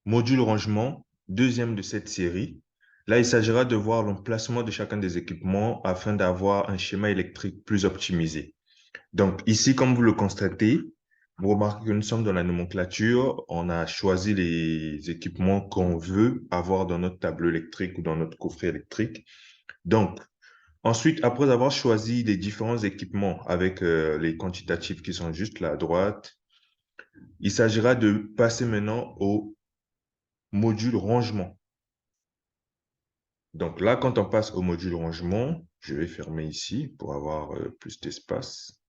module rangement, deuxième de cette série. Là, il s'agira de voir l'emplacement de chacun des équipements afin d'avoir un schéma électrique plus optimisé. Donc ici, comme vous le constatez, vous remarquez que nous sommes dans la nomenclature. On a choisi les équipements qu'on veut avoir dans notre tableau électrique ou dans notre coffret électrique. Donc, ensuite, après avoir choisi les différents équipements avec les quantitatifs qui sont juste là à droite, il s'agira de passer maintenant au module rangement. Donc là, quand on passe au module rangement, je vais fermer ici pour avoir plus d'espace.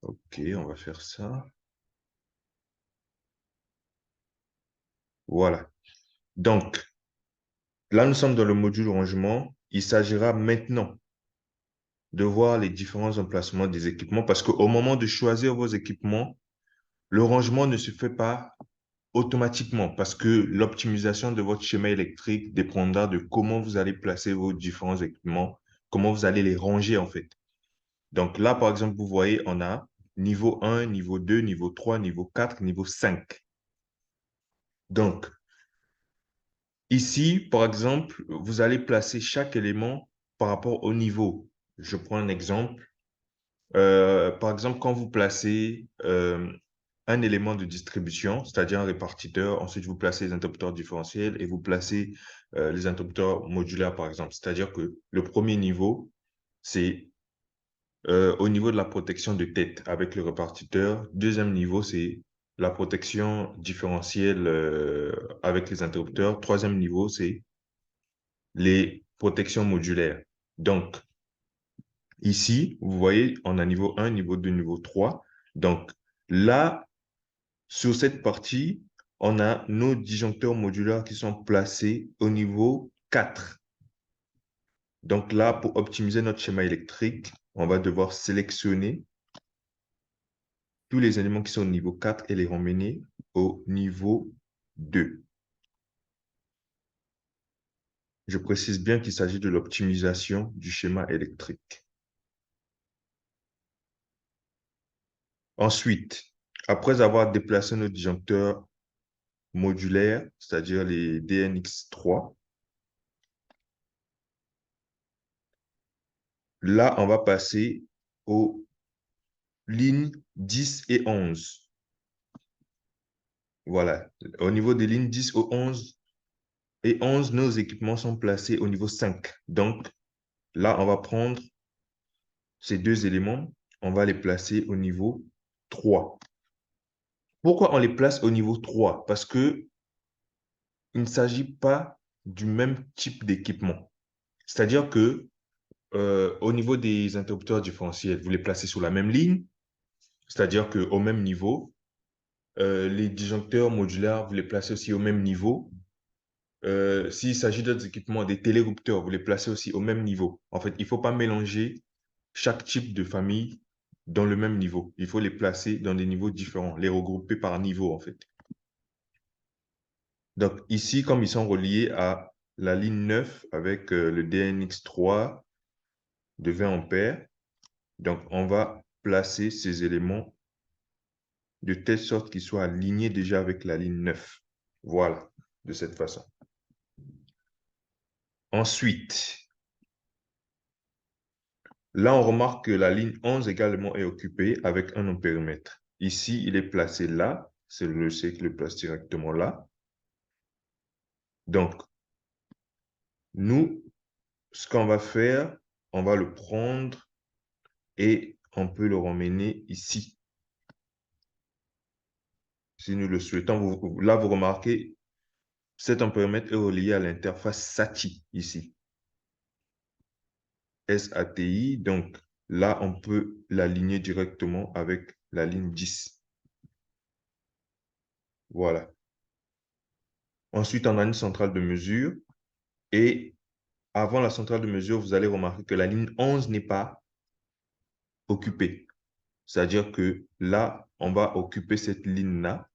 OK, on va faire ça. Voilà. Donc, là, nous sommes dans le module rangement. Il s'agira maintenant de voir les différents emplacements des équipements parce qu'au moment de choisir vos équipements, le rangement ne se fait pas automatiquement parce que l'optimisation de votre schéma électrique dépendra de comment vous allez placer vos différents équipements, comment vous allez les ranger en fait. Donc là, par exemple, vous voyez, on a niveau 1, niveau 2, niveau 3, niveau 4, niveau 5. Donc, ici, par exemple, vous allez placer chaque élément par rapport au niveau. Je prends un exemple. Par exemple, quand vous placez un élément de distribution, c'est-à-dire un répartiteur, ensuite vous placez les interrupteurs différentiels et vous placez les interrupteurs modulaires, par exemple. C'est-à-dire que le premier niveau, c'est au niveau de la protection de tête avec le répartiteur. Deuxième niveau, c'est la protection différentielle avec les interrupteurs. Troisième niveau, c'est les protections modulaires. Donc, ici, vous voyez, on a niveau 1, niveau 2, niveau 3. Donc, là, sur cette partie, on a nos disjoncteurs modulaires qui sont placés au niveau 4. Donc là, pour optimiser notre schéma électrique, on va devoir sélectionner tous les éléments qui sont au niveau 4 et les ramener au niveau 2. Je précise bien qu'il s'agit de l'optimisation du schéma électrique. Ensuite, après avoir déplacé nos disjoncteurs modulaires, c'est-à-dire les DNX3, là, on va passer aux lignes 10 et 11. Voilà. Au niveau des lignes 10 au 11 et 11, nos équipements sont placés au niveau 5. Donc, là, on va prendre ces deux éléments, on va les placer au niveau 3. Pourquoi on les place au niveau 3? Parce que il ne s'agit pas du même type d'équipement. C'est-à-dire que au niveau des interrupteurs différentiels, vous les placez sur la même ligne, c'est-à-dire qu'au même niveau. Les disjoncteurs modulaires, vous les placez aussi au même niveau. S'il s'agit d'autres équipements, des télérupteurs, vous les placez aussi au même niveau. En fait, il ne faut pas mélanger chaque type de famille dans le même niveau. Il faut les placer dans des niveaux différents, les regrouper par niveau, en fait. Donc, ici, comme ils sont reliés à la ligne 9 avec le DNX3 de 20 ampères, donc on va placer ces éléments de telle sorte qu'ils soient alignés déjà avec la ligne 9. Voilà, de cette façon. Ensuite, là, on remarque que la ligne 11 également est occupée avec un ampéromètre. Ici, il est placé là. C'est le C qui le place directement là. Donc, nous, ce qu'on va faire, on va le prendre et on peut le ramener ici. Si nous le souhaitons, là, vous remarquez, cet ampéromètre est relié à l'interface SATI ici. SATI, donc là, on peut l'aligner directement avec la ligne 10. Voilà. Ensuite, on a une centrale de mesure et avant la centrale de mesure, vous allez remarquer que la ligne 11 n'est pas occupée. C'est-à-dire que là, on va occuper cette ligne-là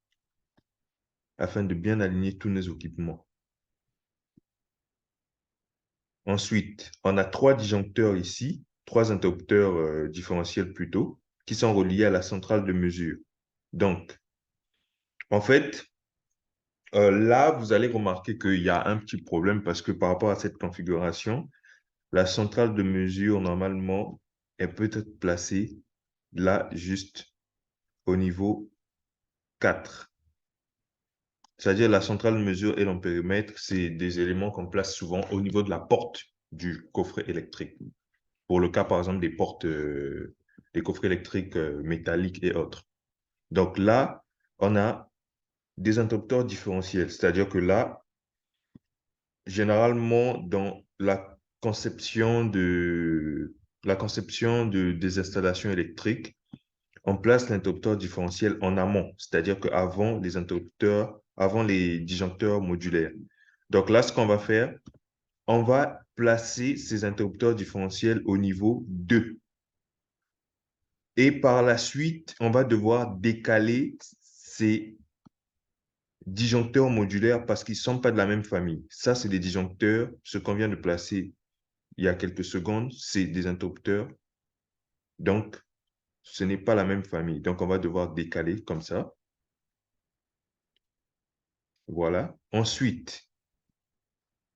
afin de bien aligner tous nos équipements. Ensuite, on a trois disjoncteurs ici, trois interrupteurs différentiels plutôt, qui sont reliés à la centrale de mesure. Donc, en fait, Là, vous allez remarquer qu'il y a un petit problème parce que par rapport à cette configuration, la centrale de mesure, normalement, elle peut être placée là, juste au niveau 4. C'est-à-dire la centrale de mesure et l'ampérimètre, c'est des éléments qu'on place souvent au niveau de la porte du coffret électrique. Pour le cas, par exemple, des portes, des coffrets électriques métalliques et autres. Donc là, on a des interrupteurs différentiels. C'est-à-dire que là, généralement, dans des installations électriques, on place l'interrupteur différentiel en amont, c'est-à-dire qu'avant avant les disjoncteurs modulaires. Donc là, ce qu'on va faire, on va placer ces interrupteurs différentiels au niveau 2. Et par la suite, on va devoir décaler ces disjoncteurs modulaires parce qu'ils ne sont pas de la même famille. Ça, c'est des disjoncteurs. Ce qu'on vient de placer il y a quelques secondes, c'est des interrupteurs. Donc, ce n'est pas la même famille. Donc, on va devoir décaler comme ça. Voilà. Ensuite,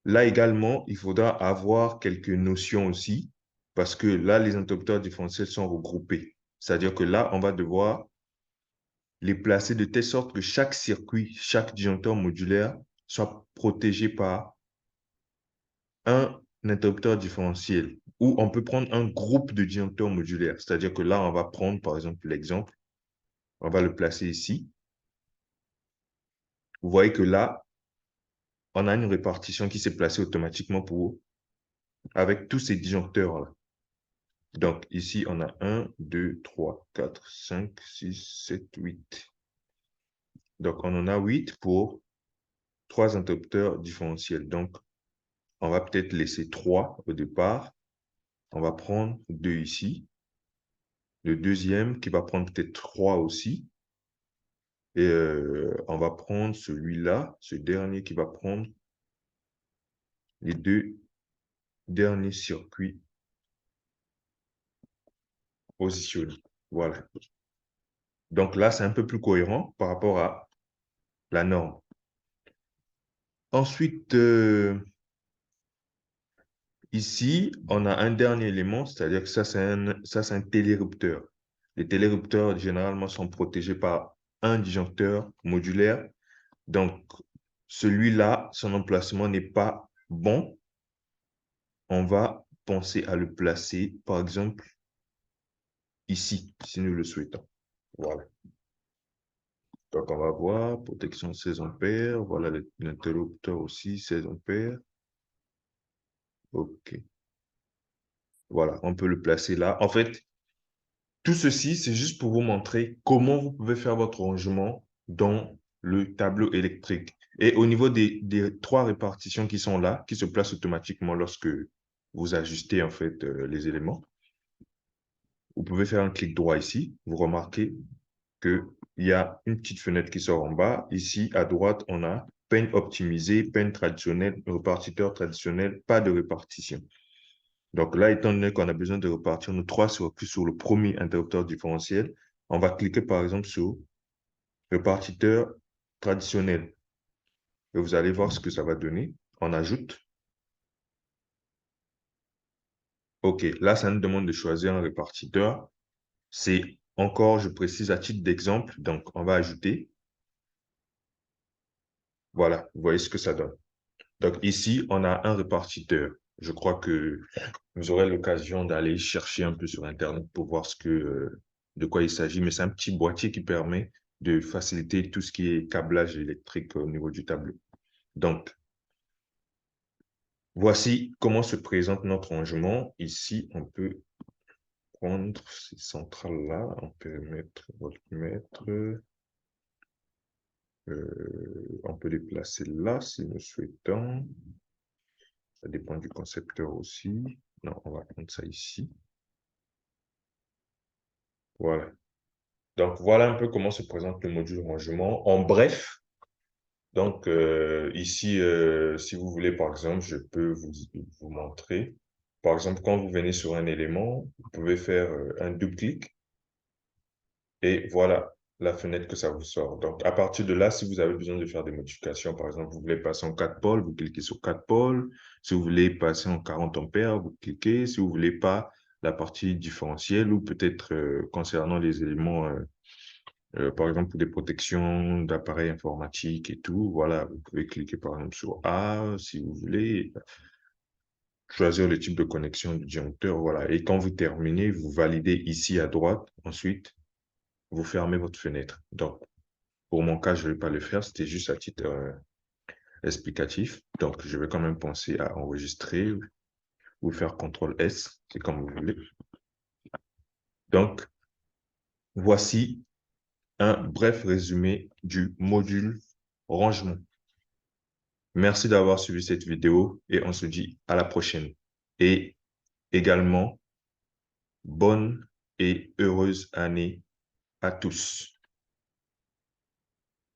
là également, il faudra avoir quelques notions aussi parce que là, les interrupteurs différentiels sont regroupés. C'est-à-dire que là, on va devoir les placer de telle sorte que chaque circuit, chaque disjoncteur modulaire soit protégé par un interrupteur différentiel. Ou on peut prendre un groupe de disjoncteurs modulaires. C'est-à-dire que là, on va prendre, par exemple, l'exemple. On va le placer ici. Vous voyez que là, on a une répartition qui s'est placée automatiquement avec tous ces disjoncteurs-là. Donc, ici, on a 1, 2, 3, 4, 5, 6, 7, 8. Donc, on en a 8 pour 3 interrupteurs différentiels. Donc, on va peut-être laisser 3 au départ. On va prendre 2 ici. Le deuxième qui va prendre peut-être 3 aussi. Et on va prendre celui-là, ce dernier qui va prendre les 2 derniers circuits positionnés. Voilà. Donc là, c'est un peu plus cohérent par rapport à la norme. Ensuite, ici, on a un dernier élément, c'est-à-dire que ça, c'est un télérupteur. Les télérupteurs, généralement, sont protégés par un disjoncteur modulaire. Donc, celui-là, son emplacement n'est pas bon. On va penser à le placer, par exemple, ici, si nous le souhaitons. Voilà. Donc, on va voir, protection 16 ampères. Voilà l'interrupteur aussi, 16 ampères. OK. Voilà, on peut le placer là. En fait, tout ceci, c'est juste pour vous montrer comment vous pouvez faire votre rangement dans le tableau électrique. Et au niveau des 3 répartitions qui sont là, qui se placent automatiquement lorsque vous ajustez en fait les éléments, vous pouvez faire un clic droit ici. Vous remarquez qu'il y a une petite fenêtre qui sort en bas. Ici, à droite, on a peine optimisée, peine traditionnelle, répartiteur traditionnel, pas de répartition. Donc là, étant donné qu'on a besoin de repartir nos 3 circuits sur le premier interrupteur différentiel, on va cliquer par exemple sur répartiteur traditionnel. Et vous allez voir ce que ça va donner. On ajoute. OK, là, ça nous demande de choisir un répartiteur. C'est encore, je précise à titre d'exemple, donc on va ajouter. Voilà, vous voyez ce que ça donne. Donc ici, on a un répartiteur. Je crois que vous aurez l'occasion d'aller chercher un peu sur Internet pour voir de quoi il s'agit. Mais c'est un petit boîtier qui permet de faciliter tout ce qui est câblage électrique au niveau du tableau. Donc, voici comment se présente notre rangement. Ici, on peut prendre ces centrales-là. On peut mettre voltmètre. On peut les placer là si nous souhaitons. Ça dépend du concepteur aussi. Non, on va prendre ça ici. Voilà. Donc, voilà un peu comment se présente le module rangement. En bref, donc ici, si vous voulez, par exemple, je peux vous montrer. Par exemple, quand vous venez sur un élément, vous pouvez faire un double clic. Et voilà. la fenêtre que ça vous sort. Donc, à partir de là, si vous avez besoin de faire des modifications, par exemple, vous voulez passer en 4 pôles, vous cliquez sur 4 pôles. Si vous voulez passer en 40 ampères, vous cliquez. Si vous voulez pas la partie différentielle ou peut-être concernant les éléments, par exemple, pour des protections d'appareils informatiques et tout, voilà, vous pouvez cliquer par exemple sur A si vous voulez, choisir le type de connexion du disjoncteur, voilà. Et quand vous terminez, vous validez ici à droite. Ensuite, vous fermez votre fenêtre. Donc, pour mon cas, je ne vais pas le faire. C'était juste à titre explicatif. Donc, je vais quand même penser à enregistrer ou faire CTRL S. C'est comme vous voulez. Donc, voici un bref résumé du module rangement. Merci d'avoir suivi cette vidéo et on se dit à la prochaine. Et également, bonne et heureuse année à tous.